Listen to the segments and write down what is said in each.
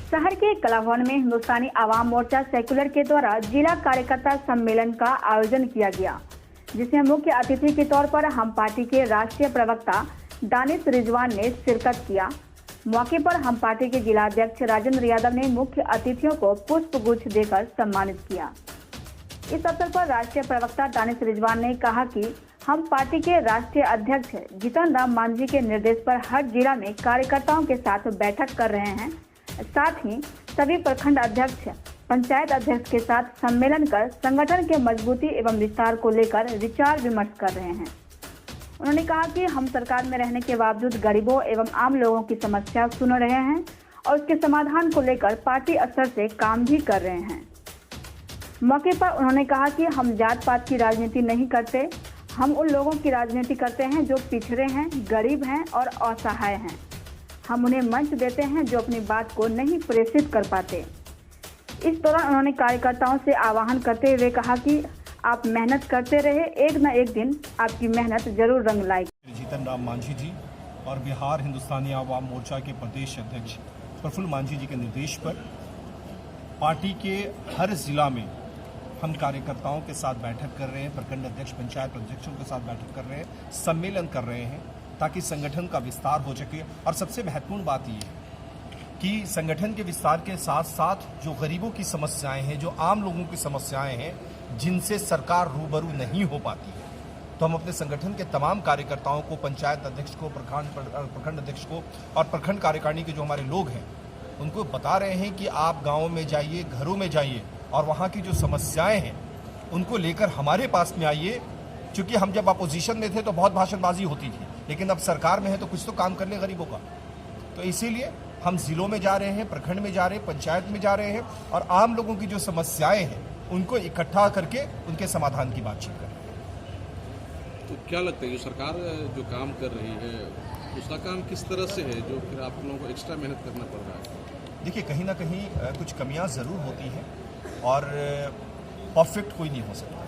शहर के कला भवन में हिंदुस्तानी आवाम मोर्चा सेक्युलर के द्वारा जिला कार्यकर्ता सम्मेलन का आयोजन किया गया, जिसमें मुख्य अतिथि के तौर पर हम पार्टी के राष्ट्रीय प्रवक्ता दानिश रिजवान ने शिरकत किया। मौके पर हम पार्टी के जिलाध्यक्ष राजेंद्र यादव ने मुख्य अतिथियों को पुष्प गुच्छ देकर सम्मानित किया। इस अवसर पर राष्ट्रीय प्रवक्ता दानिश रिजवान ने कहा कि हम पार्टी के राष्ट्रीय अध्यक्ष जीतन राम मांझी के निर्देश पर हर जिला में कार्यकर्ताओं के साथ बैठक कर रहे हैं। साथ ही सभी प्रखंड अध्यक्ष, पंचायत अध्यक्ष के साथ सम्मेलन कर संगठन के मजबूती एवं विस्तार को लेकर विचार विमर्श कर रहे हैं। उन्होंने कहा कि हम सरकार में रहने के बावजूद गरीबों एवं आम लोगों की समस्या सुन रहे हैं और उसके समाधान को लेकर पार्टी स्तर से काम भी कर रहे हैं। मौके पर उन्होंने कहा कि हम जात पात की राजनीति नहीं करते, हम उन लोगों की राजनीति करते हैं जो पिछड़े हैं, गरीब हैं और असहाय हैं। हम उन्हें मंच देते हैं जो अपनी बात को नहीं प्रेषित कर पाते। इस दौरान उन्होंने कार्यकर्ताओं से आह्वान करते हुए कहा कि आप मेहनत करते रहे, एक न एक दिन आपकी मेहनत जरूर रंग लाएगी। जीतन राम मांझी जी और बिहार हिंदुस्तानी आवाम मोर्चा के प्रदेश अध्यक्ष प्रफुल्ल मांझी जी के निर्देश पर पार्टी के हर जिला में हम कार्यकर्ताओं के साथ बैठक कर रहे हैं, प्रखंड अध्यक्ष, पंचायत अध्यक्षों के साथ बैठक कर रहे हैं, सम्मेलन कर रहे हैं ताकि संगठन का विस्तार हो सके। और सबसे महत्वपूर्ण बात यह है कि संगठन के विस्तार के साथ साथ जो गरीबों की समस्याएं हैं, जो आम लोगों की समस्याएं हैं, जिनसे सरकार रूबरू नहीं हो पाती है, तो हम अपने संगठन के तमाम कार्यकर्ताओं को, पंचायत अध्यक्ष को, प्रखंड अध्यक्ष को और प्रखंड कार्यकारिणी के जो हमारे लोग हैं, उनको बता रहे हैं कि आप गाँव में जाइए, घरों में जाइए और वहाँ की जो समस्याएं हैं उनको लेकर हमारे पास में आइए। क्योंकि हम जब अपोजिशन में थे तो बहुत भाषणबाजी होती थी, लेकिन अब सरकार में है तो कुछ तो काम कर ले गरीबों का। तो इसीलिए हम जिलों में जा रहे हैं, प्रखंड में जा रहे हैं, पंचायत में जा रहे हैं और आम लोगों की जो समस्याएं हैं उनको इकट्ठा करके उनके समाधान की बातचीत कर रहे हैं। तो क्या लगता है जो सरकार जो काम कर रही है उसका काम किस तरह से है जो फिर आप लोगों को एक्स्ट्रा मेहनत करना पड़ रहा है? देखिए, कहीं ना कहीं कुछ कमियां ज़रूर होती हैं और परफेक्ट कोई नहीं हो सकता।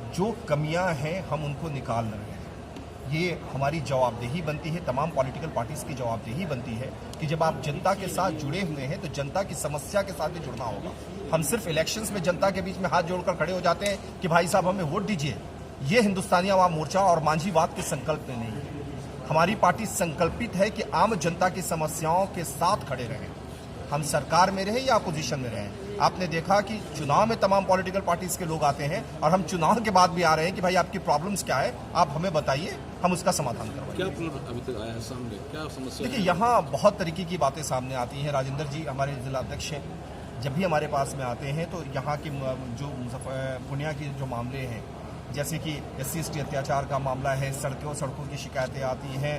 जो कमियां हैं हम उनको निकाल रहे हैं। ये हमारी जवाबदेही बनती है, तमाम पॉलिटिकल पार्टीज की जवाबदेही बनती है कि जब आप जनता के साथ जुड़े हुए हैं तो जनता की समस्या के साथ भी जुड़ना होगा। हम सिर्फ इलेक्शंस में जनता के बीच में हाथ जोड़कर खड़े हो जाते हैं कि भाई साहब हमें वोट दीजिए। ये हिंदुस्तानी आवाम मोर्चा और मांझीवाद के संकल्प में नहीं है। हमारी पार्टी संकल्पित है कि आम जनता की समस्याओं के साथ खड़े रहें, हम सरकार में रहें या अपोजिशन में रहें। आपने देखा कि चुनाव में तमाम पॉलिटिकल पार्टीज के लोग आते हैं और हम चुनाव के बाद भी आ रहे हैं कि भाई आपकी प्रॉब्लम्स क्या है, आप हमें बताइए, हम उसका समाधान करवाएंगे। क्या प्रॉब्लम अभी तक आया है सामने, क्या समस्या? देखिए, यहाँ बहुत तरीके की बातें सामने आती हैं। राजेंद्र जी हमारे जिलाध्यक्ष हैं, जब भी हमारे पास में आते हैं तो यहाँ की जो पूर्णिया के जो मामले हैं, जैसे कि SC/ST अत्याचार का मामला है, सड़कों की शिकायतें आती हैं,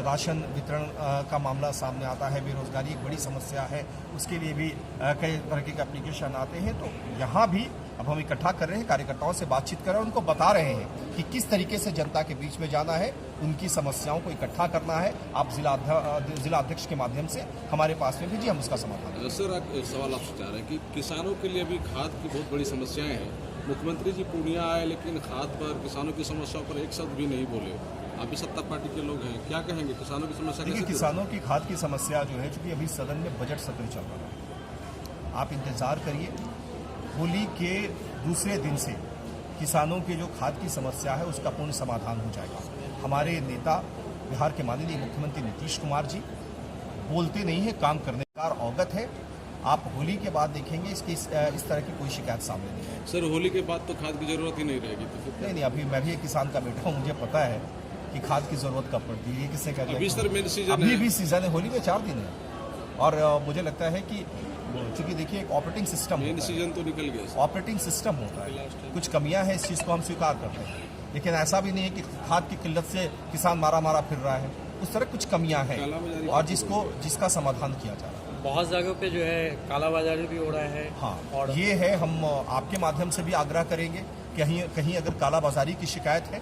राशन वितरण का मामला सामने आता है, बेरोजगारी एक बड़ी समस्या है, उसके लिए भी कई तरह के एप्लीकेशन आते हैं। तो यहाँ भी अब हम इकट्ठा कर रहे हैं, कार्यकर्ताओं से बातचीत कर रहे हैं, उनको बता रहे हैं कि किस तरीके से जनता के बीच में जाना है, उनकी समस्याओं को इकट्ठा करना है। आप जिला अध्यक्ष के माध्यम से हमारे पास में भेजिए, हम उसका समाधान। सर, एक सवाल आपसे चाह रहे हैं कि किसानों के लिए अभी खाद की बहुत बड़ी समस्याएं हैं। मुख्यमंत्री जी पूर्णिया आए लेकिन खाद पर, किसानों की समस्याओं पर एक शब्द भी नहीं बोले। आप भी सत्ता पार्टी के लोग हैं, क्या कहेंगे किसानों की समस्या? देखिए, किसानों की खाद की समस्या जो है, चूंकि अभी सदन में बजट सत्र चल रहा है, आप इंतजार करिए, होली के दूसरे दिन से किसानों की जो खाद की समस्या है उसका पूर्ण समाधान हो जाएगा। हमारे नेता बिहार के माननीय मुख्यमंत्री नीतीश कुमार जी बोलते नहीं है, काम करने का अवगत है। आप होली के बाद देखेंगे इस तरह की कोई शिकायत सामने नहीं है। सर, होली के बाद तो खाद की जरूरत ही नहीं रहेगी तो फिर? नहीं, अभी मैं भी एक किसान का बेटा हूँ, मुझे पता है कि खाद की जरूरत कब पड़ती है। ये किससे कहते हैं? अभी सर मेन सीजन है, अभी भी सीजन है, होली में 4 दिन है। और मुझे लगता है कि चूंकि देखिए एक ऑपरेटिंग सिस्टम, मेन सीजन तो निकल गया, ऑपरेटिंग सिस्टम होता है, कुछ कमियां हैं, इस चीज़ को हम स्वीकार करते हैं, लेकिन ऐसा भी नहीं है कि खाद की किल्लत से किसान मारा फिर रहा है। उस तरह कुछ कमियां हैं और जिसका समाधान किया जा रहा है। बहुत जगहों पे जो है कालाबाजारी भी हो रहा है। हाँ, और ये है, हम आपके माध्यम से भी आग्रह करेंगे कि कहीं अगर कालाबाजारी की शिकायत है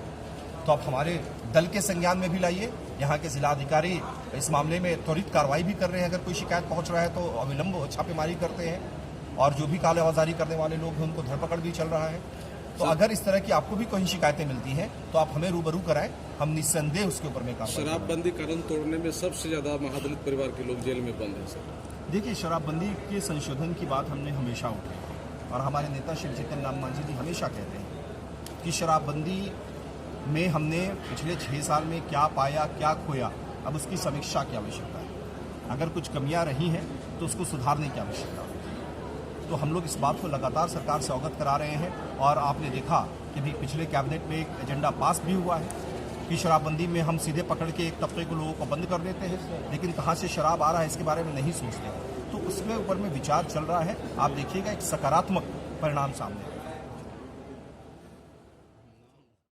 तो आप हमारे दल के संज्ञान में भी लाइए। यहाँ के जिलाधिकारी इस मामले में त्वरित कार्रवाई भी कर रहे हैं। अगर कोई शिकायत पहुँच रहा है तो अविलंब छापेमारी करते हैं और जो भी कालाबाजारी करने वाले लोग हैं उनको धरपकड़ भी चल रहा है। तो अगर इस तरह की आपको भी कोई शिकायतें मिलती हैं तो आप हमें रूबरू कराएं, हम निस्संदेह उसके ऊपर में कार्रवाई करें। शराबबंदी कानून तोड़ने में सबसे ज्यादा महादलित परिवार के लोग जेल में बंद हैं सर। देखिए, शराबबंदी के संशोधन की बात हमने हमेशा उठाई और हमारे नेता श्री जीतन राम मांझी जी हमेशा कहते हैं कि शराबबंदी में हमने पिछले 6 साल में क्या पाया, क्या खोया, अब उसकी समीक्षा की आवश्यकता है। अगर कुछ कमियां रही हैं तो उसको सुधारने की आवश्यकता है। तो हम लोग इस बात को लगातार सरकार से अवगत करा रहे हैं और आपने देखा कि भी पिछले कैबिनेट में एक एजेंडा पास भी हुआ है कि शराबबंदी में हम सीधे पकड़ के एक तबके को लोगों को बंद कर देते हैं, लेकिन कहाँ से शराब आ रहा है इसके बारे में नहीं सोचते। तो उसके ऊपर में विचार चल रहा है। आप देखिएगा एक सकारात्मक परिणाम सामने